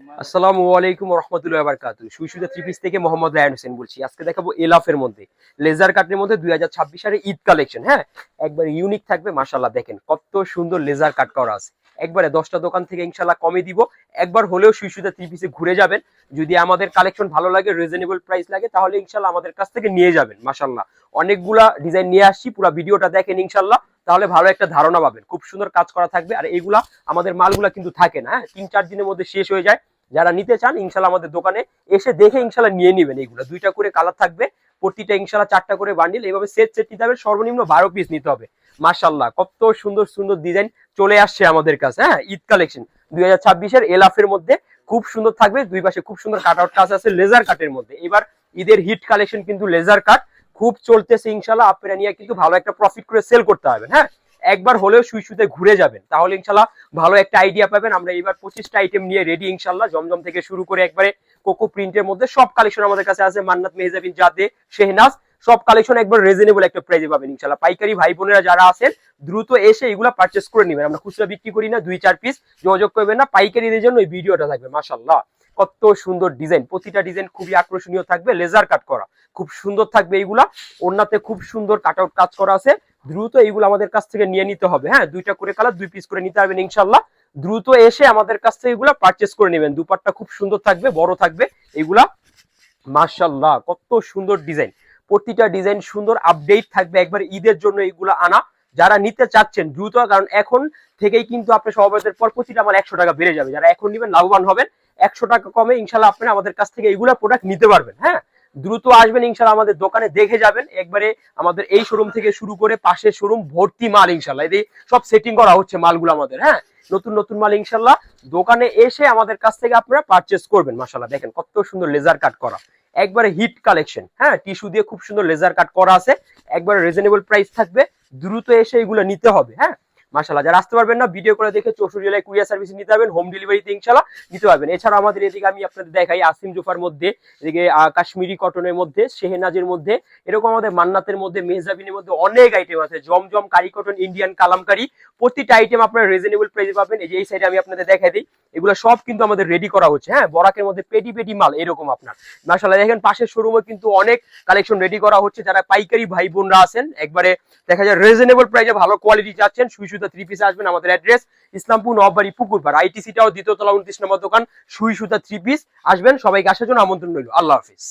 আসসালামু আলাইকুম ওয়া রাহমাতুল্লাহি ওয়া বারাকাতুহু। সুইসুদা থ্রি পিস থেকে মোহাম্মদ রায়হান হোসেন বলছি। আজকে দেখাবো এলাফের মধ্যে লেজার কাটের মধ্যে 2026 সালের ঈদ কালেকশন। হ্যাঁ, একবার ইউনিক থাকবে মাশাআল্লাহ। দেখেন কত সুন্দর লেজার কাট করা আছে। একবারে 10টা দোকান থেকে ইনশাআল্লাহ কমে দিব। একবার হলেও সুইসুদা থ্রি পিসে ঘুরে যাবেন। যদি আমাদের কালেকশন ভালো লাগে, রিজনেবল প্রাইস লাগে, তাহলে ইনশাআল্লাহ আমাদের কাছ থেকে নিয়ে যাবেন। মাশাআল্লাহ অনেকগুলা ডিজাইন নিয়ে আসছি, পুরো ভিডিওটা দেখেন ইনশাআল্লাহ, তাহলে ভালো একটা ধারণা পাবেন। খুব সুন্দর কাজ করা থাকবে। আর এইগুলা আমাদের মালগুলা কিন্তু থাকে না, হ্যাঁ, 3-4 দিনের মধ্যে শেষ হয়ে যায়। যারা নিতে চান ইনশাল্লাহ আমাদের দোকানে এসে দেখে ইনশাল্লাহ নিয়ে নেবেন। এইগুলো 2টা করে কালার থাকবে, প্রতিটা ইনশাল্লাহ 4টা করে বান্ডিল। এইভাবে সেট সেট নিতে হবে, সর্বনিম্ন 12 পিস নিতে হবে। মাশাআল্লাহ কত সুন্দর সুন্দর ডিজাইন চলে আসছে আমাদের কাছে। হ্যাঁ, ঈদ কালেকশন 2026 এর এলাফের মধ্যে খুব সুন্দর থাকবে। দুই পাশে খুব সুন্দর কাট আউট কাজ আছে লেজার কাটের মধ্যে। এবার ঈদের হিট কালেকশন কিন্তু লেজার কাট খুব চলতেছে ইনশাল্লাহ। আপনারা নিয়ে কিন্তু ভালো একটা প্রফিট করে সেল করতে হবে। হ্যাঁ, একবার হলেও সুইসুতে ঘুরে যাবেন, তাহলে ইনশাল্লাহ ভালো একটা আইডিয়া পাবেন। আমরা এবার 25টা আইটেম নিয়ে রেডি ইনশাল্লাহ। জমজম থেকে শুরু করে একবারে কোকো প্রিন্টের মধ্যে সব কালেকশন আমাদের কাছে আছে। মান্নাত, মেহজাবিন, জাদে, শেহনাজ, সব কালেকশন একবার রিজনেবল একটা প্রাইসে পাবেন ইনশাল্লাহ। পাইকারি ভাই বোনেরা যারা আছেন দ্রুত এসে এগুলা পারচেজ করে নেবেন। আমরা খুচরা বিক্রি করি না, 2-4 পিস যোগাযোগ করবেন না। পাইকারিদের জন্য এই ভিডিওটা থাকবে। মাশাআল্লাহ কত সুন্দর ডিজাইন, প্রতিটা ডিজাইন খুবই আকর্ষণীয় থাকবে, লেজার কাট করা খুব সুন্দর থাকবে। এইগুলা ওন্নাতে খুব সুন্দর কাট আউট কাজ করা আছে। দ্রুত এইগুলো আমাদের কাছ থেকে নিয়ে নিতে হবে। হ্যাঁ, 2টা করে কালার 2 পিস করে নিতে পারবেন ইনশাল্লাহ। দ্রুত এসে আমাদের কাছ থেকে এগুলা পারচেজ করে নেবেন। দুপাট্টা খুব সুন্দর থাকবে, বড় থাকবে এগুলা। মাশাআল্লাহ কত সুন্দর ডিজাইন, প্রতিটা ডিজাইন সুন্দর, আপডেট থাকবে। একবার ঈদের জন্য এইগুলা আনা। যারা নিতে চাচ্ছেন দ্রুত, কারণ এখন থেকেই কিন্তু আপনি সমাবেশের পর প্রতিটা আমার 100 টাকা বেড়ে যাবে। যারা এখন নেবেন লাভবান হবেন। 100 টাকা কমে ইনশাল্লাহ আপনারা আমাদের কাছ থেকে এইগুলা প্রোডাক্ট নিতে পারবেন। হ্যাঁ, দ্রুত আসবেন ইনশাল্লাহ, আমাদের দোকানে দেখে যাবেন। একবারে আমাদের এই শোরুম থেকে শুরু করে পাশের শোরুম ভর্তি মাল ইনশাল্লাহ। এই সব সেটিং করা হচ্ছে মালগুলো আমাদের। হ্যাঁ, নতুন নতুন মাল ইনশাল্লাহ। দোকানে এসে আমাদের কাছ থেকে আপনারা পারচেজ করবেন। মাশাআল্লাহ দেখেন কত সুন্দর লেজার কাট করা, একবারে হিট কালেকশন। হ্যাঁ, টিস্যু দিয়ে খুব সুন্দর লেজার কাট করা আছে, একবারে রিজনেবল প্রাইস থাকবে। দ্রুত এসে এগুলো নিতে হবে। হ্যাঁ, মাশাআল্লাহ যারা আসতে পারবেন না, ভিডিও করে দেখে 64 জেলায় কুরিয়ার সার্ভিস নিতে পারবেন, হোম ডেলিভারিতে ইনশাআল্লাহ নিতে পারবেন। এছাড়া আমাদের এদিকে আমি আপনাদের দেখাই আসিম জুফার মধ্যে, এদিকে কাশ্মীরি কটনের মধ্যে, শেহনাজের মধ্যে, এরকম আমাদের মান্নাতের মধ্যে, মেহজাবিনের মধ্যে অনেক আইটেম আছে। জমজম, কারি কটন, ইন্ডিয়ান কালামকারি, প্রতিটা আইটেম আপনারা রিজনেবল প্রাইসে পাবেন। এই যে এই সাইডে আমি আপনাদের দেখাই দিই, এগুলো সব কিন্তু আমাদের রেডি করা হচ্ছে। হ্যাঁ, বরাকের মধ্যে পেটি পেটি মাল এরকম আপনার। মাশাআল্লাহ দেখেন পাশের শোরুমে কিন্তু অনেক কালেকশন রেডি করা হচ্ছে। যারা পাইকারি ভাই বোনরা আছেন, একবারে দেখা যায় রিজনেবল প্রাইসে ভালো কোয়ালিটি চাচ্ছেন, সুইসুতা থ্রি পিসে আসবেন। আমাদের অ্যাড্রেস ইসলামপুর, নববাড়ি, পুকুরপাড়, আইটিসিটাও দ্বিতীয় তলা 29 নম্বর দোকান, সুইসুতা থ্রি পিস। আসবেন, সবাইকে আসার জন্য আমন্ত্রণ রইল। আল্লাহ হাফিজ।